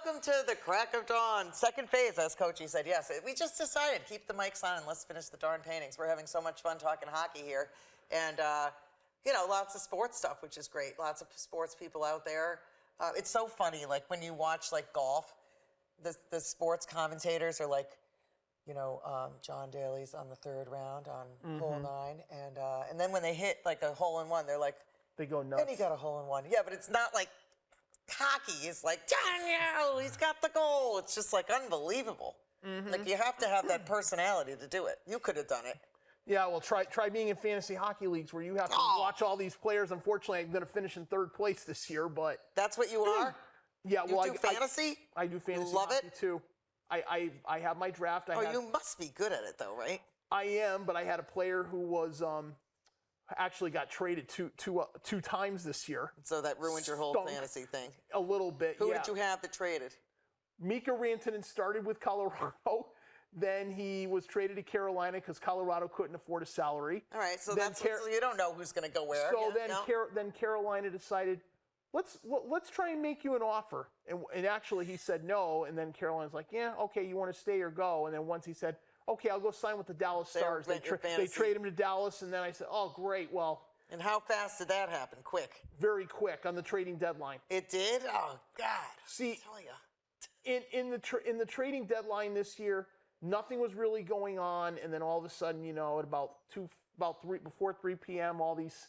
welcome to the crack of dawn. Second phase, as Coachie said. Yes, we just decided, keep the mics on and let's finish the darn paintings. We're having so much fun talking hockey here. And, you know, lots of sports stuff, which is great. Lots of sports people out there. It's so funny, like, when you watch, like, golf, the sports commentators are like, you know, John Daly's on the third round on hole 9. And then when they hit, like, a hole-in-one, they're like, they go nuts. and he got a hole-in-one. Yeah, but it's not like hockey is like, Daniel, he's got the goal. It's just like unbelievable. Like you have to have that personality to do it. You could have done it. Yeah, well, try being in fantasy hockey leagues where you have to watch all these players. Unfortunately, I'm going to finish in third place this year, but that's what you are. Yeah, well, you do fantasy. I do fantasy. Love hockey it too. I have my draft. You must be good at it though, right? I am, but I had a player who was actually got traded two times this year. So that ruined your whole fantasy thing. A little bit. Who did you have that traded? Mika Rantanen started with Colorado. Then he was traded to Carolina because Colorado couldn't afford a salary. All right, so so you don't know who's going to go where. So then Carolina decided, let's try and make you an offer. And actually he said no. And then Carolina's like, yeah, okay, you want to stay or go? And then once he said, okay, I'll go sign with the Dallas Stars. They trade him to Dallas, and then I said, oh, great, well. And how fast did that happen? Quick? Very quick on the trading deadline. It did? Oh, God. See, I tell you. in the trading deadline this year, nothing was really going on, and then all of a sudden, you know, at before 3 p.m., all these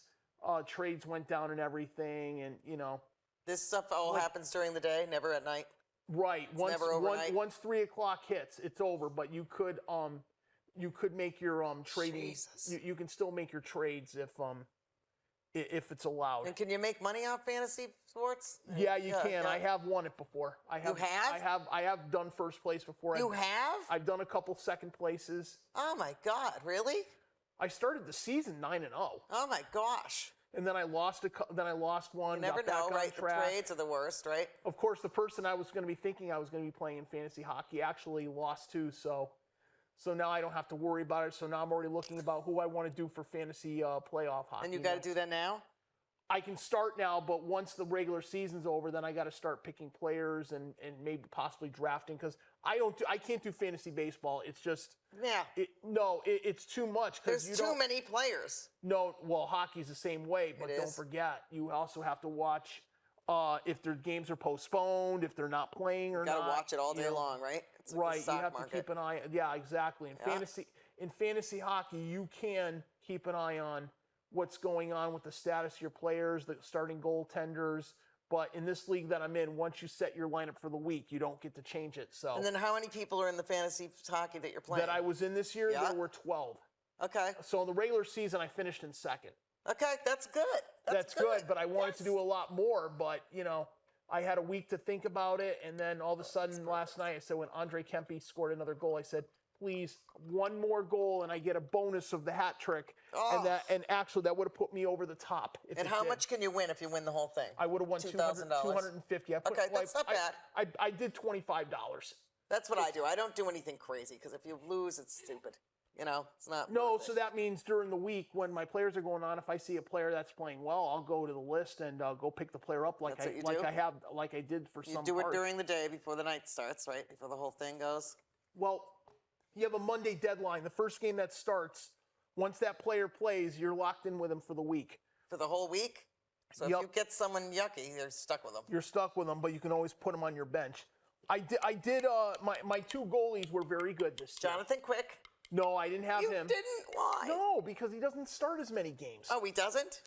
trades went down and everything, and, you know. This stuff all happens during the day, never at night? Right. Once 3 o'clock hits, it's over. But you could make your trading. You can still make your trades if it's allowed. And can you make money off fantasy sports? Yeah, you can. Yeah. I have won it before. I have done first place before. You have? I've done a couple second places. Oh my God! Really? I started the season 9-0. Oh my gosh! And then I lost one. You never know, right? The trades are the worst, right? Of course, the person I was going to be thinking I was going to be playing in fantasy hockey actually lost too. So now I don't have to worry about it. So now I'm already looking about who I want to do for fantasy playoff hockey. And you got to do that now? I can start now, but once the regular season's over, then I got to start picking players and maybe possibly drafting because I can't do fantasy baseball. It's just it's too much. There's too many players. No, well, hockey's the same way, but don't forget you also have to watch if their games are postponed, if they're not playing or not. You got to watch it all day long, right? It's like right, you have to keep an eye. Yeah, exactly. In fantasy hockey, you can keep an eye on what's going on with the status of your players, the starting goaltenders. But in this league that I'm in, once you set your lineup for the week, you don't get to change it. So. And then how many people are in the fantasy hockey that you're playing? That I was in this year, there were 12. Okay. So in the regular season, I finished in second. Okay, that's good. That's good, but I wanted to do a lot more. But, you know, I had a week to think about it. And then all of a sudden last night, I said when Andre Kempe scored another goal, I said, please, one more goal and I get a bonus of the hat trick. Oh. And actually that would have put me over the top. And how much can you win if you win the whole thing? I would have won $250. Okay, that's not bad. I did $25. That's what I do. I don't do anything crazy because if you lose, it's stupid. You know, it's not. No, so that means during the week when my players are going on, if I see a player that's playing well, I'll go to the list and go pick the player up like I did for some. You do it during the day before the night starts, right? Before the whole thing goes. Well, you have a Monday deadline. The first game that starts, once that player plays, you're locked in with him for the week. For the whole week? So if you get someone yucky, you're stuck with them. You're stuck with them, but you can always put them on your bench. My 2 goalies were very good this year. Jonathan Quick? No, I didn't have him. You didn't? Why? No, because he doesn't start as many games. Oh, he doesn't?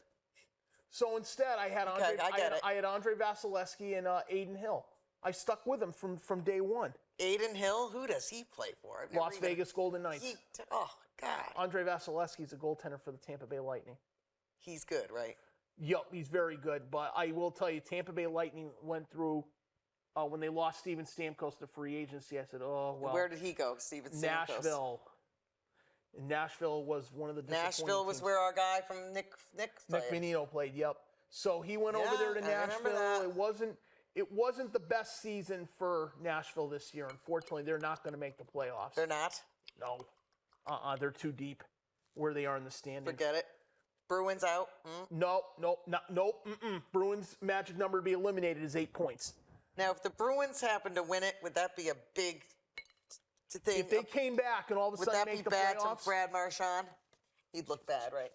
So instead, I had Andre Vasilevsky and Aiden Hill. I stuck with him from day one. Aiden Hill? Who does he play for? Las Vegas Golden Knights. Oh, God. Andre Vasilevsky is a goaltender for the Tampa Bay Lightning. He's good, right? Yup, he's very good. But I will tell you, Tampa Bay Lightning went through, when they lost Steven Stamkos to free agency, I said, oh, well. Where did he go, Steven Stamkos? Nashville. And Nashville was one of the disappointing Nashville was teams. where our guy from Nick Menino played, yep. So he went over there to Nashville. It wasn't the best season for Nashville this year. Unfortunately, they're not going to make the playoffs. They're not? No. They're too deep where they are in the standings. Forget it. Bruins out? Nope. Bruins' magic number to be eliminated is 8 points. Now, if the Bruins happen to win it, would that be a big thing? If they came back and all of a would sudden that make be the bad playoffs, to Brad Marchand? He'd look bad, right?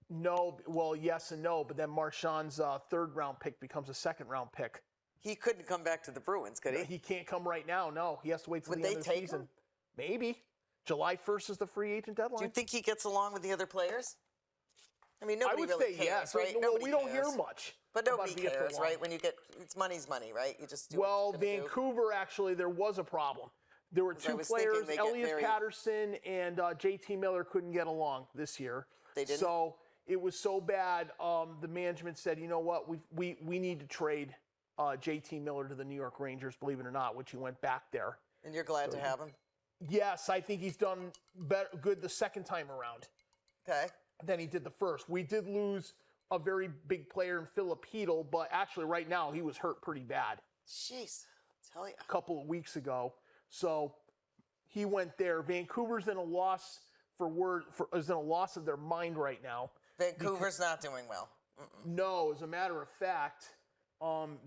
no. Well, yes and no, but then Marchand's third-round pick becomes a second-round pick. He couldn't come back to the Bruins, could he? He can't come right now. No, he has to wait till Would the end they of the take season. him? Maybe July 1st is the free agent deadline. Do you think he gets along with the other players? I mean, I nobody would really say cares, yes. right? Well, Nobody we don't cares. hear much. But about nobody VFL cares, Long. right? When you get, it's money's money, right? You just do Well, what you're gonna do. Vancouver, actually, there was a problem. There were 'Cause I two was thinking players, they get Elias very- Patterson and JT Miller, couldn't get along this year. They didn't? So it was so bad, the management said, you know what, we need to trade JT Miller to the New York Rangers, believe it or not, which he went back there. And you're glad to have him? Yes, I think he's done good the second time around Okay. than he did the first. We did lose a very big player in Philip Hedl, but actually right now he was hurt pretty bad Jeez, I'll tell you. a couple of weeks ago. So he went there. Vancouver's in a loss is in a loss of their mind right now. Vancouver's not doing well. No, as a matter of fact,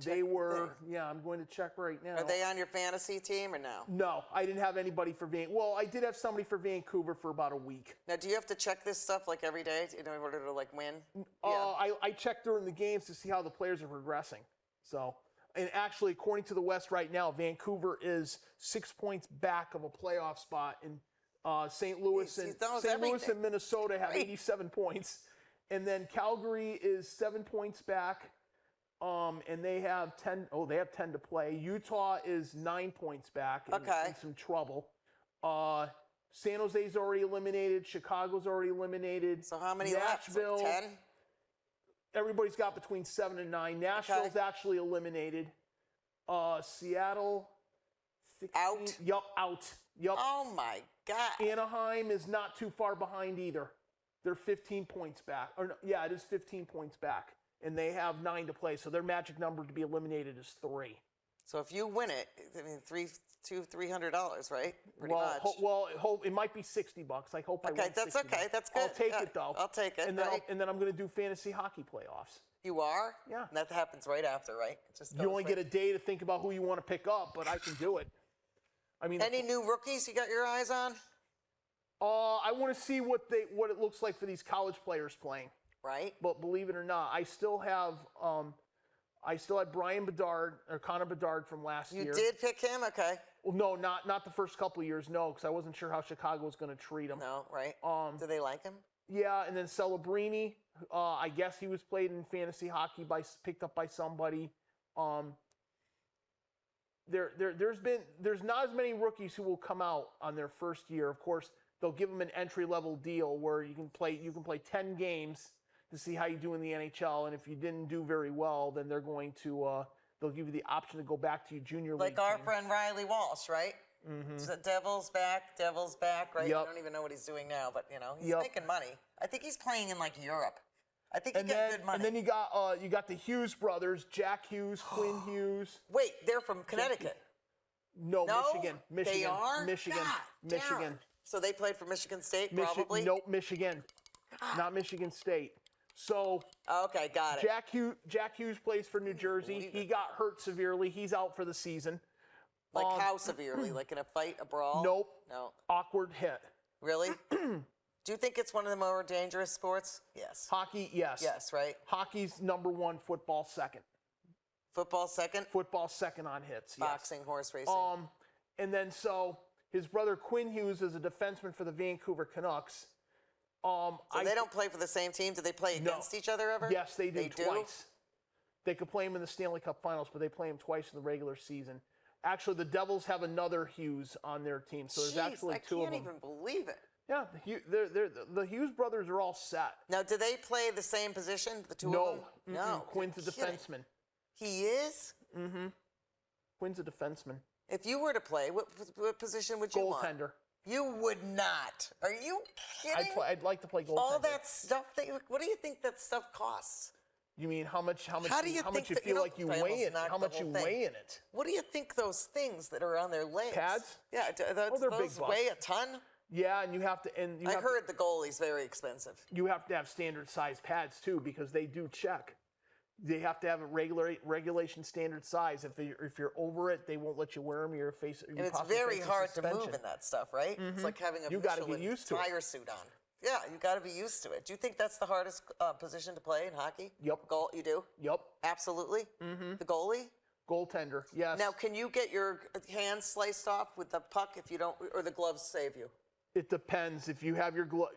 they were. Yeah, I'm going to check right now. Are they on your fantasy team or no? No, I didn't have anybody for Well, I did have somebody for Vancouver for about a week. Now, do you have to check this stuff like every day in order to like win? I checked during the games to see how the players are progressing. So, and actually, according to the West right now, Vancouver is 6 points back of a playoff spot, and St. Louis He knows and everything. Minnesota have Great. 87 points, and then Calgary is 7 points back, and they have 10. Oh, they have 10 to play. Utah is 9 points back. In some trouble. San Jose's already eliminated. Chicago's already eliminated. So how many Nashville, left? Like 10? Everybody's got between 7 and 9. Nashville's actually eliminated. Seattle, 16. Out? Yup, out. Yup. Oh my God. Anaheim is not too far behind either. They're 15 points back. Or no, yeah, it is 15 points back. And they have 9 to play, so their magic number to be eliminated is 3. So if you win it, I mean, $300, right? Pretty much. It might be $60. I hope I win Okay, that's $60. okay. That's good. I'll take Yeah, it though. I'll take it. And then, right? and then I'm going to do fantasy hockey playoffs. You are? Yeah. And that happens right after, right? It just You goes only right- get a day to think about who you want to pick up, but I can do it. I mean, Any new rookies you got your eyes on? I want to see what it looks like for these college players playing. Right? But believe it or not, I still have Brian Bedard or Connor Bedard from last year. You did pick him? Okay. Well, no, not the first couple of years, no, because I wasn't sure how Chicago was going to treat him. No, right? Do they like him? Yeah, and then Celebrini, I guess he was played in fantasy hockey picked up by somebody. There's not as many rookies who will come out on their first year. Of course, they'll give them an entry-level deal where you can play 10 games to see how you do in the NHL, and if you didn't do very well, then they're going to they'll give you the option to go back to your junior league Like our team. friend Riley Walsh, right? Mm-hmm. So Devil's back, right? Yep. I don't even know what he's doing now, but he's Yep. making money. I think he's playing in like Europe. I think he And got then, good money. and then you got the Hughes brothers, Jack Hughes, Quinn Hughes. Wait, they're from Connecticut. No, No? Michigan. They are? Michigan. God darn. Michigan. So they played for Michigan State, probably? Nope, Michigan. Not Michigan State. So Okay, got it. Jack Hughes plays for New Jersey. believe He it. got hurt severely. He's out for the season. Like how severely? Like in a fight, a brawl? Nope. No. Awkward hit. Really? Do you think it's one of the more dangerous sports? Yes. Hockey, yes. Yes, right? Hockey's number 1, football second. Football second? Football second on hits. Yes. Boxing, horse racing. And then so his brother Quinn Hughes is a defenseman for the Vancouver Canucks. So they don't play for the same team? Do they play against each other ever? Yes, they do They do? twice. They could play him in the Stanley Cup Finals, but they play him twice in the regular season. Actually, the Devils have another Hughes on their team, so there's Jeez, actually I 2 of can't them. even believe it. Yeah, the Hughes brothers are all set. Now, do they play the same position, the two No, of them? No. Quinn's a you're kidding. defenseman. He is? Quinn's a defenseman. If you were to play, what position would you want? Goaltender. You would not. Are you kidding? I'd like to play goaltender. All that stuff. What do you think that stuff costs? You mean how much How do you you think that- feel you like you know, I weigh almost it? knocked How the much whole you thing. weigh in it? What do you think those things that are on their legs? Pads? Yeah, they're those big bucks. weigh a ton. Yeah, and you have to I heard the goalie's very expensive. you have to have standard size pads too because they do check. They have to have a regulation standard size. If you're over it, they won't let you wear them. You're and it's very hard to move in that stuff, right? It's like having a Michelin tire suit on. Yeah, you got to be used to it. Do you think that's the hardest position to play in hockey? Yep. Goal, you do? Yep. Absolutely? The goalie? Goaltender, yes. Now, can you get your hands sliced off with the puck if you don't, or the gloves save you? It depends. If you have your glove,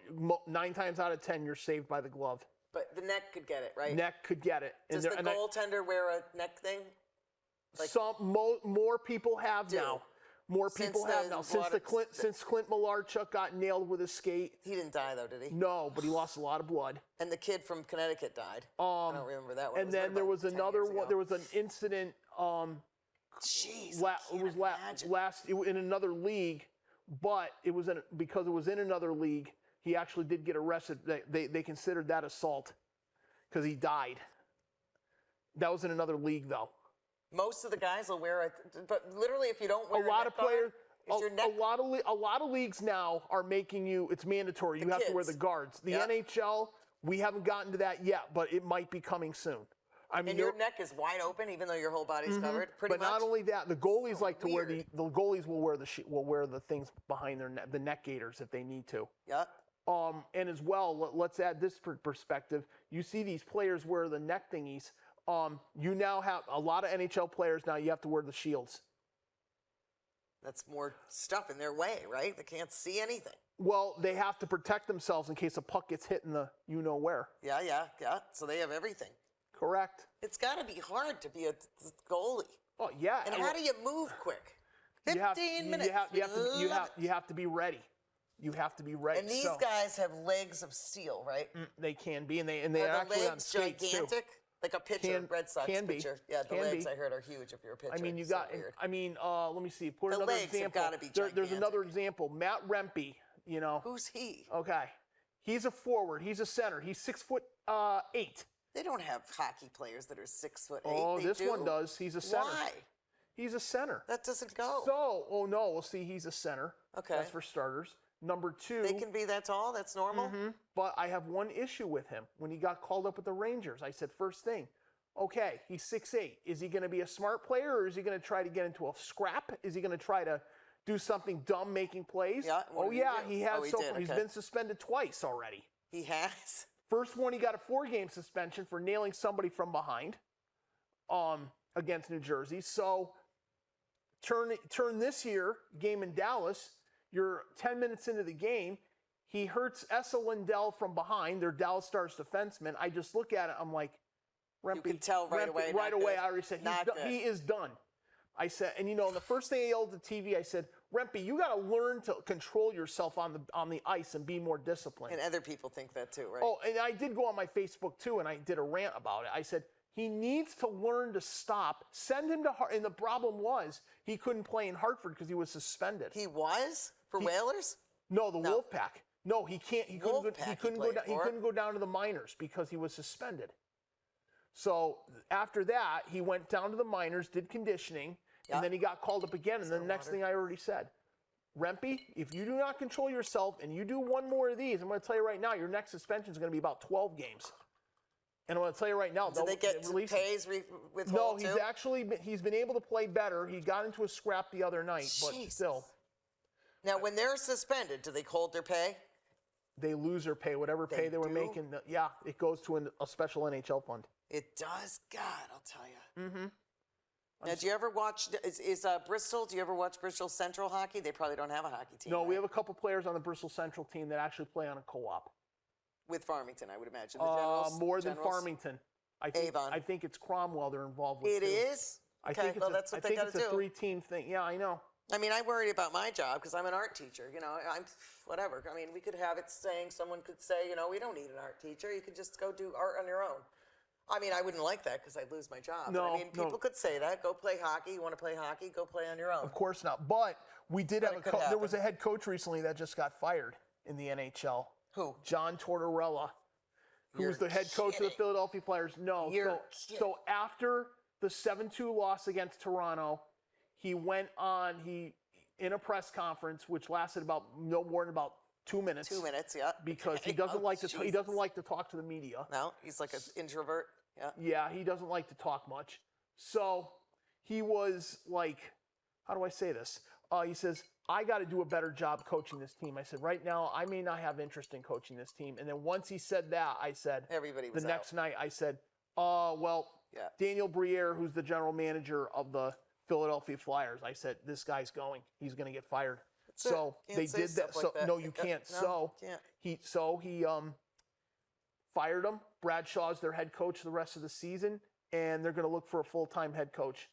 9 times out of 10, you're saved by the glove. But the neck could get it, right? Neck could get it. Does the goaltender wear a neck thing? Like, more people have now. More people have now. Since Clint Malarchuk got nailed with his skate. He didn't die though, did he? No, but he lost a lot of blood. And the kid from Connecticut died. I don't remember that one. And then there was another one. There was an incident. Jeez, it was last in another league, but it was because it was in another league. He actually did get arrested. They considered that assault because he died. That was in another league though. Most of the guys will wear it, but literally, if you don't wear a lot of players, a lot of leagues now are making it's mandatory. You have to wear the guards. The NHL, we haven't gotten to that yet, but it might be coming soon. I mean, and your neck is wide open, even though your whole body's covered. Pretty much. But not only that, the goalies like to wear the goalies will wear the things behind their neck, the neck gaiters if they need to. Yeah. And as well, let's add this perspective. You see these players wear the neck thingies. You now have a lot of NHL players now. You have to wear the shields. That's more stuff in their way, right? They can't see anything. Well, they have to protect themselves in case a puck gets hit in the you-know-where. Yeah. So they have everything. Correct. It's got to be hard to be a goalie. Oh yeah. And how do you move quick? 15 minutes. You have to be ready. You have to be ready. And these guys have legs of steel, right? They can be, and they are actually the on legs skates gigantic? Too. Like a pitcher, Red Sox pitcher. Yeah, the legs I heard are huge if you're a pitcher. I mean, you so got. weird. I mean, let me see. Put the another legs example. Have got to be gigantic. There's another example. Matt Rempe. You know. Who's he? Okay, he's a forward. He's a center. He's 6'8". They don't have hockey players that are 6'8". Oh, this one does. He's a center. Why? He's a center. That doesn't go. So, well, see, he's a center. Okay. That's for starters. Number 2. They can be that tall? That's normal? But I have one issue with him. When he got called up with the Rangers, I said, first thing, okay, he's 6'8". Is he going to be a smart player, or is he going to try to get into a scrap? Is he going to try to do something dumb making plays? Yeah. He has. He's been suspended twice already. He has? First one, he got a 4-game suspension for nailing somebody from behind against New Jersey. So turn this year, game in Dallas, you're 10 minutes into the game. He hurts Esa Lindell from behind, their Dallas Stars defenseman. I just look at it, I'm like, Rempe. You can tell right away. Right away, I already said, he is done. I said, and the first thing I yelled at the TV, I said, Rempe, you got to learn to control yourself on the ice and be more disciplined. And other people think that too, right? Oh, and I did go on my Facebook too, and I did a rant about it. I said, he needs to learn to stop. Send him to Hartford. And the problem was he couldn't play in Hartford because he was suspended. He was? For Whalers? No, the Wolfpack. No, he can't. He couldn't go down to the minors because he was suspended. So after that, he went down to the minors, did conditioning, and then he got called up again. And then the next thing I already said, Rempe, if you do not control yourself and you do one more of these, I'm going to tell you right now, your next suspension is going to be about 12 games. And I'm going to tell you right now, did they get pays with No, he's been able to play better. He got into a scrap the other night, but still. Now, when they're suspended, do they hold their pay? They lose their pay, whatever pay they were making. Yeah, it goes to a special NHL fund. It does? God, I'll tell you. Mm-hmm. Now, do you ever watch, is Bristol, do you ever watch Bristol Central hockey? They probably don't have a hockey team. No, right? we have a couple players on the Bristol Central team that actually play on a co-op. With Farmington, I would imagine. The Generals? More than Farmington. Avon. I think it's Cromwell they're involved with. It is? Okay, well, that's what they got to do. I think it's a 3-team thing. Yeah, I know. I mean, I worry about my job because I'm an art teacher. I'm whatever. I mean, we could have it saying, someone could say, we don't need an art teacher. You could just go do art on your own. I mean, I wouldn't like that because I'd lose my job. No, but I mean, people could say that. Go play hockey. You want to play hockey? Go play on your own. Of course not. But we did have there was a head coach recently that just got fired in the NHL. Who? John Tortorella, who was the head coach of the Philadelphia Flyers. No. So after the 7-2 loss against Toronto, he went on, in a press conference, which lasted no more than about 2 minutes. 2 minutes, yeah. Because he doesn't like to talk to the media. No, he's like an introvert. Yeah. Yeah, he doesn't like to talk much. So he was like, how do I say this? He says, I got to do a better job coaching this team. I said, right now, I may not have interest in coaching this team. And then once he said that, I said, Everybody was the next night, I said, well, Yeah. Daniel Briere, who's the general manager of the Philadelphia Flyers, I said, this guy's going. He's going to get fired. So Can't they say did that. stuff like So that. no, you can't. No, can't. He fired him. Bradshaw's their head coach the rest of the season, and they're going to look for a full-time head coach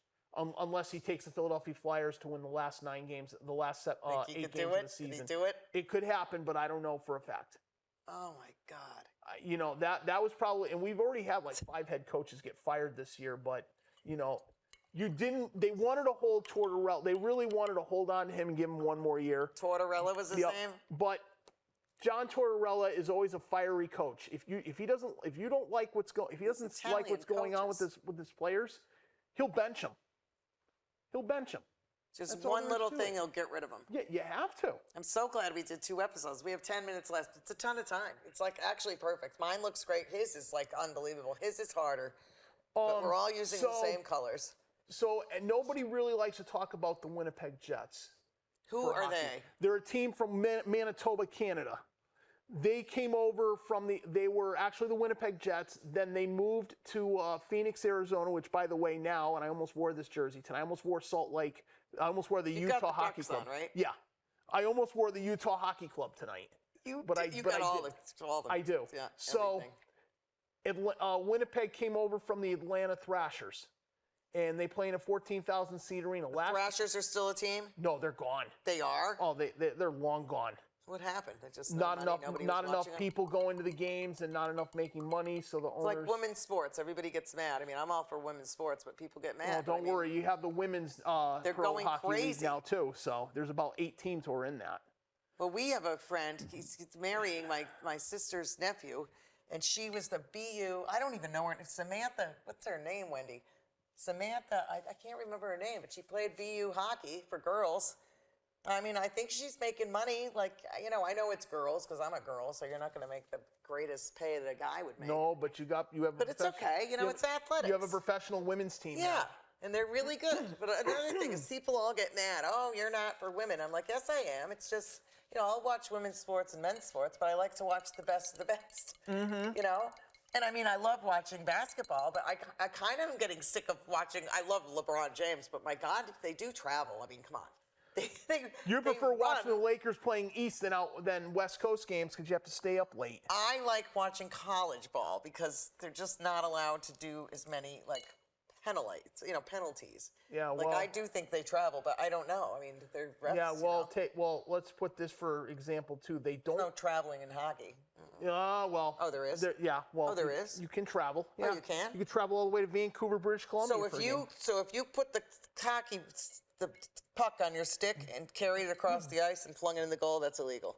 unless he takes the Philadelphia Flyers to win the last 9 games, the last 8 games of the season. Did he do it? It could happen, but I don't know for a fact. Oh my God. You know, that was probably, and we've already had like 5 head coaches get fired this year, but you know, they wanted to hold Tortorella. They really wanted to hold on to him and give him 1 more year. Tortorella was his name? But John Tortorella is always a fiery coach. If he doesn't like what's going on with his players, he'll bench him. Just That's all one there is little to thing, it. he'll get rid of him. Yeah, you have to. I'm so glad we did 2 episodes. We have 10 minutes left. It's a ton of time. It's like actually perfect. Mine looks great. His is like unbelievable. His is harder. But we're all using the same colors. So, and nobody really likes to talk about the Winnipeg Jets. Who for are hockey. they? They're a team from Manitoba, Canada. They came over they were actually the Winnipeg Jets. Then they moved to Phoenix, Arizona, which, by the way, now, and I almost wore this jersey tonight. I almost wore Salt Lake. I almost wore the You Utah got the Hockey Bucks Club. on, right? Yeah. I almost wore the Utah Hockey Club tonight. You But I got all did. the. I do. Yeah. So, everything. Winnipeg came over from the Atlanta Thrashers, and they play in a 14,000 seat arena. Thrashers are still a team? No, they're gone. They are? Oh, they're long gone. What happened? They just Not enough watching them? people going to the games and not enough making money. So the It's owners. like women's sports. Everybody gets mad. I mean, I'm all for women's sports, but people get mad. Oh, don't worry. You have the women's They're pro going hockey league crazy. now too. So there's about 8 teams who are in that. Well, we have a friend. He's marrying my sister's nephew, and she was the BU. I don't even know her. Samantha. What's her name, Wendy? Samantha. I can't remember her name, but she played BU hockey for girls. I mean, I think she's making money. Like, you know, I know it's girls because I'm a girl, so you're not going to make the greatest pay that a guy would make. No, but you have. But it's okay. You know, it's athletics. You have a professional women's team. Yeah, now. and they're really good. But another thing is people all get mad. Oh, you're not for women. I'm like, yes, I am. It's just, you know, I'll watch women's sports and men's sports, but I like to watch the best of the best. Mm-hmm. You know? And I mean, I love watching basketball, but I kind of am getting sick of watching. I love LeBron James, but my God, they do travel. I mean, come on. You prefer watching the Lakers playing East than West Coast games because you have to stay up late. I like watching college ball because they're just not allowed to do as many penalties. Yeah, like I do think they travel, but I don't know. I mean, they're refs. Yeah, well, you know? let's put this for example too. They don't. There's no traveling in hockey. Well. Oh, there is. There is. You can travel. Oh, Yeah. you can. You can travel all the way to Vancouver, British Columbia. So if you put the puck on your stick and carried it across the ice and flung it in the goal, that's illegal.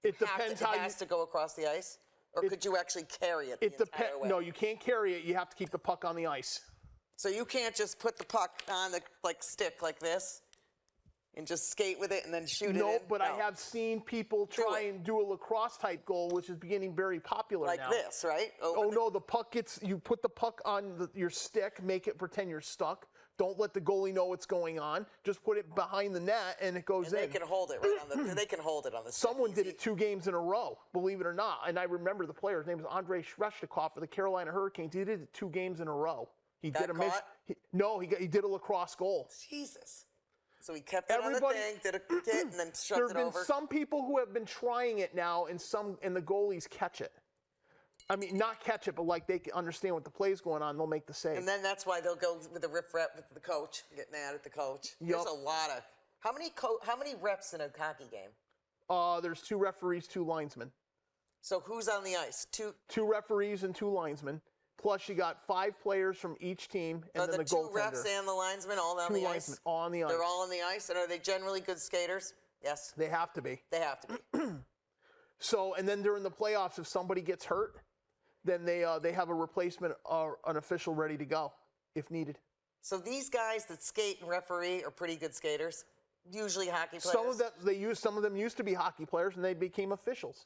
It depends how it has to go across the ice, or could you actually carry it? It depends. No, you can't carry it. You have to keep the puck on the ice. So you can't just put the puck on the stick like this and just skate with it and then shoot it in? No, but I have seen people try and do a lacrosse type goal, which is beginning very popular now. Like this, right? No, the puck you put the puck on your stick, make it pretend you're stuck. Don't let the goalie know what's going on. Just put it behind the net and it goes in. They can hold it right on the. They can hold it on the. Someone did it 2 games in a row, believe it or not. And I remember the player. His name was Andrei Sveshnikov for the Carolina Hurricanes. He did it 2 games in a row. He did he did a lacrosse goal. Jesus. So he kept it on the thing, did a hit, and then shoved it over. There have been some people who have been trying it now, and the goalies catch it. I mean, not catch it, but like they can understand what the play's going on, they'll make the save. And then that's why they'll go with the riff-raff with the coach, get mad at the coach. Yep. There's a lot of how many reps in a hockey game? There's 2 referees, 2 linesmen. So who's on the ice? 2 referees and 2 linesmen. Plus, you got 5 players from each team, and then the 2 goaltender. refs and the linesmen all on 2 the linesmen, ice. all on the ice. They're all on the ice, and are they generally good skaters? Yes. They have to be. They have to be. So, and then during the playoffs, if somebody gets hurt, then they have a replacement or an official ready to go if needed. So these guys that skate and referee are pretty good skaters. Usually hockey players. Some of them used to be hockey players, and they became officials.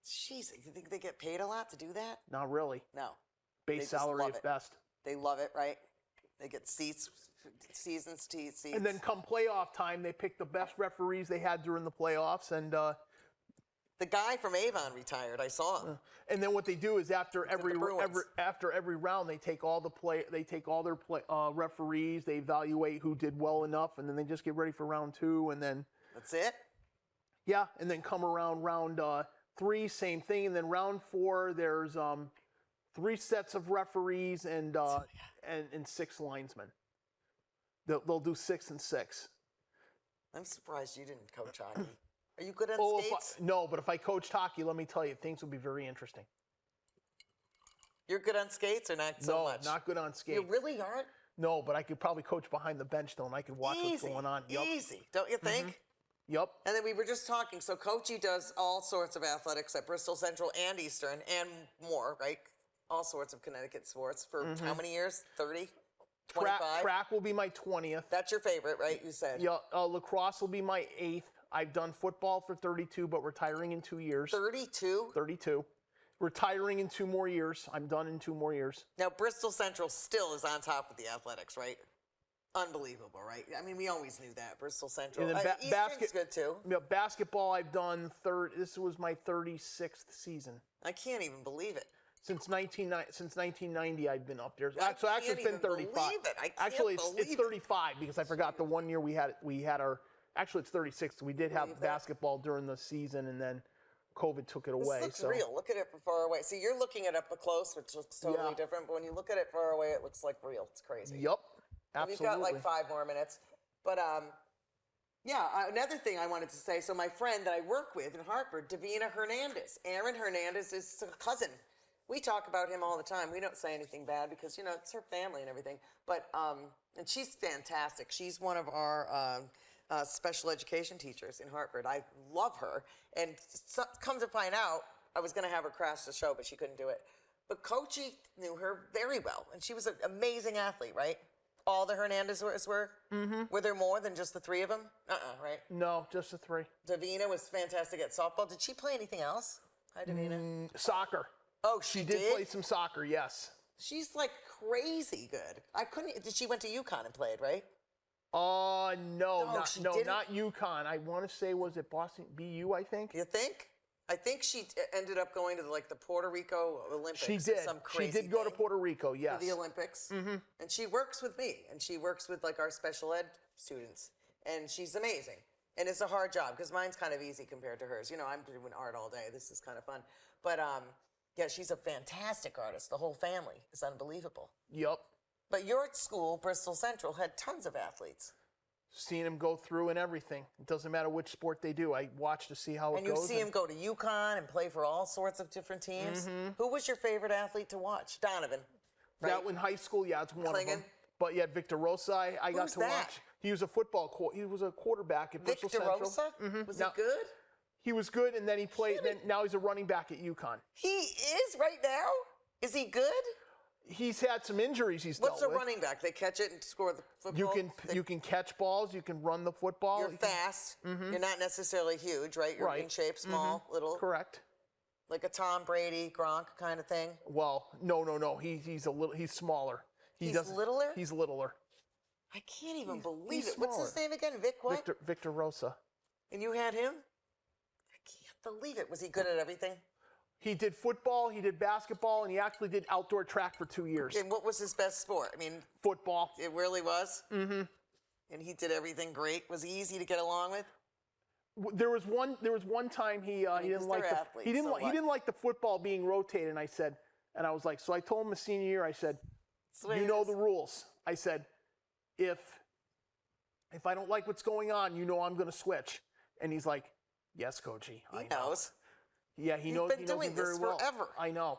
Jeez, you think they get paid a lot to do that? Not really. No. Base just salary love at it. best. They love it, right? They get seats, seasons seats. And then come playoff time, they pick the best referees they had during the playoffs, and the guy from Avon retired. I saw him. and then what they do is after every Bruins. round, they take all their referees, they evaluate who did well enough, and then they just get ready for round 2, and then That's it. yeah, and then come around round 3, same thing, and then round 4, there's 3 sets of referees and 6 linesmen. They'll do 6 and 6. I'm surprised you didn't coach hockey. Are you good on skates? No, but if I coached hockey, let me tell you, things would be very interesting. You're good on skates or not so much? No, not good on skates. You really aren't? No, but I could probably coach behind the bench though, and I could watch what's going on. Yep. Easy, don't you think? Yep. And then we were just talking. So Coachie does all sorts of athletics at Bristol Central and Eastern and more, right? All sorts of Connecticut sports for how many years? 30? 25? Track will be my 20th. That's your favorite, right? You said. Yeah, lacrosse will be my 8th. I've done football for 32, but retiring in 2 years. 32? 32. Retiring in 2 more years. I'm done in 2 more years. Now, Bristol Central still is on top of the athletics, right? Unbelievable, right? I mean, we always knew that. Bristol Central. And then Eastern's good, too. Yeah, basketball, I've done this was my 36th season. I can't even believe it. Since 1990, I've been up there. I Actually, it's been 35. believe it. I can't Actually, believe it's 35 because I forgot the one year we had our. Actually, it's 36. We did have basketball during the season, and then COVID took it away. This looks real. Look at it from far away. See, you're looking at it up close, which looks totally different. But when you look at it far away, it looks like real. It's crazy. Yep, absolutely. We've got like 5 more minutes. But yeah, another thing I wanted to say. So my friend that I work with in Hartford, Davina Hernandez. Aaron Hernandez is a cousin. We talk about him all the time. We don't say anything bad because, you know, it's her family and everything. But, and she's fantastic. She's one of our special education teachers in Hartford. I love her. And come to find out, I was going to have her crash the show, but she couldn't do it. But Coachie knew her very well. And she was an amazing athlete, right? All the Hernandezes were? Mm-hmm. Were there more than just the 3 of them? Right? No, just the 3. Davina was fantastic at softball. Did she play anything else? Hi, Davina. Soccer. Oh, she did play some soccer, yes. She's like crazy good. I couldn't. She went to UConn and played, right? No, didn't? not UConn. I want to say, was it Boston BU? I think. You think? I think she ended up going to like the Puerto Rico Olympics. She did. Some crazy She did go to thing Puerto Rico. Yes. for the Olympics. Mm-hmm. And she works with me, and she works with like our special ed students, and she's amazing. And it's a hard job because mine's kind of easy compared to hers. You know, I'm doing art all day. This is kind of fun, but yeah, she's a fantastic artist. The whole family is unbelievable. Yep. But your school, Bristol Central, had tons of athletes. Seeing them go through and everything. It doesn't matter which sport they do. I watch to see how it goes. And you see him go to UConn and play for all sorts of different teams. Mm-hmm. Who was your favorite athlete to watch? Donovan. Right? That in high school, yeah, it's one of them. But yeah, Victor Rosa, I got to watch. He was a he was a quarterback at Bristol Central. Victor Rosa? Mm-hmm. Was he good? He was good, and then he played. Now he's a running back at UConn. He is right now? Is he good? He's had some injuries he's dealt with. What's a running back? They catch it and score the football? You can catch balls. You can run the football. You're fast. Mm-hmm. You're not necessarily huge, right? You're in shape, small, little. Correct. Like a Tom Brady, Gronk kind of thing? Well, no. He's smaller. He's littler? He's littler. I can't even believe it. What's his name again? Vic what? Victor Rosa. And you had him? I can't believe it. Was he good at everything? He did football, he did basketball, and he actually did outdoor track for 2 years. And what was his best sport? I mean, football. It really was? Mm-hmm. And he did everything great. Was he easy to get along with? There was one time he didn't like the football being rotated, and I was like, so I told him the senior year, I said, you know the rules. I said, if I don't like what's going on, you know I'm going to switch. And he's like, yes, Coachie. He knows. Yeah, he knows. You've been doing this forever. I know.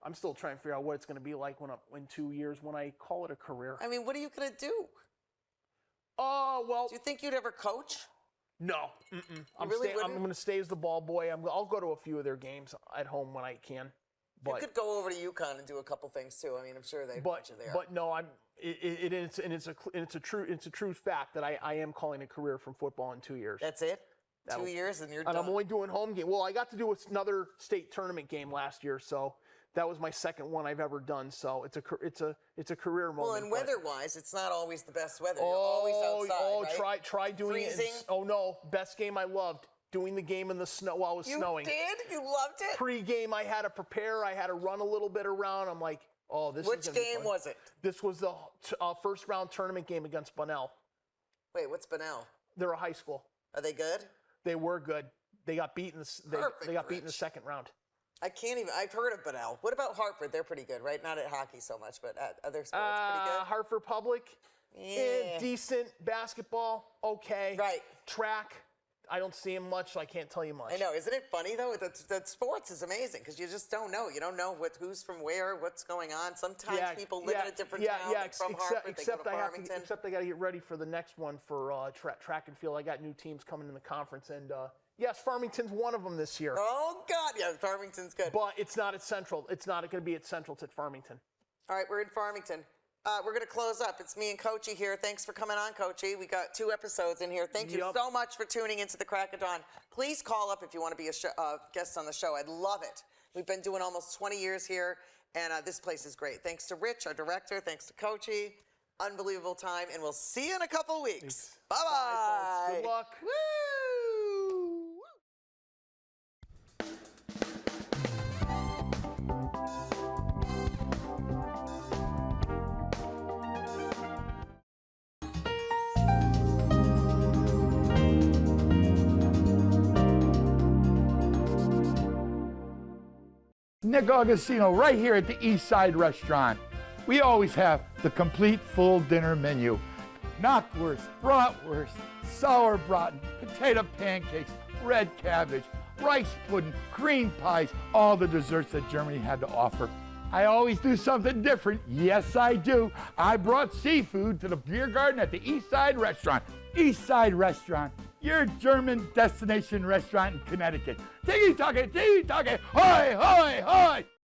I'm still trying to figure out what it's going to be like in 2 years when I call it a career. I mean, what are you going to do? Oh, well. Do you think you'd ever coach? No. I'm going to stay as the ball boy. I'll go to a few of their games at home when I can. But, you could go over to UConn and do a couple things too. I mean, I'm sure they'd want you there. But no, it's a true fact that I am calling a career from football in 2 years. That's it? 2 years and you're done. And I'm only doing home game. Well, I got to do another state tournament game last year, so that was my second one I've ever done. So it's a career moment. Well, and but- weather-wise, it's not always the best weather. You're always outside, right? Try doing Freezing. it. Oh no, best game I loved. Doing the game in the snow while it was snowing. You did? You loved it? Pre-game, I had to prepare. I had to run a little bit around. I'm like, oh, this is Which gonna be game fun. was it? This was the first round tournament game against Bunnell. Wait, what's Bunnell? They're a high school. Are they good? They were good. They got beaten. They got beaten in the Rich. second round. I can't even. I've heard of Bunnell. What about Hartford? They're pretty good, right? Not at hockey so much, but at other sports, pretty good. Hartford Public, Yeah. decent. Basketball, okay. Right. Track, I don't see him much, so I can't tell you much. I know. Isn't it funny though? That sports is amazing because you just don't know. You don't know who's from where, what's going on. Sometimes people live in a different town. Like from Hartford, they go to Farmington. Except I got to get ready for the next one for track and field. I got new teams coming in the conference, and yes, Farmington's one of them this year. Oh God, yeah, Farmington's good. But it's not at Central. It's not going to be at Central. It's at Farmington. All right, we're in Farmington. We're going to close up. It's me and Coachie here. Thanks for coming on, Coachie. We got 2 episodes in here. Thank you Yep. so much for tuning into the Crack of Dawn. Please call up if you want to be a guest on the show. I'd love it. We've been doing almost 20 years here, and this place is great. Thanks to Rich, our director. Thanks to Coachie. Unbelievable time, and we'll see you in a couple weeks. Bye-bye. Bye, folks. Good luck. Woo! Nick Augustino right here at the East Side Restaurant. We always have the complete full dinner menu. Knockwurst, bratwurst, sauerbraten, potato pancakes, red cabbage, rice pudding, cream pies, all the desserts that Germany had to offer. I always do something different. Yes, I do. I brought seafood to the beer garden at the East Side Restaurant. East Side Restaurant, your German destination restaurant in Connecticut. Tiki-taka, hoy, hoy, hoy!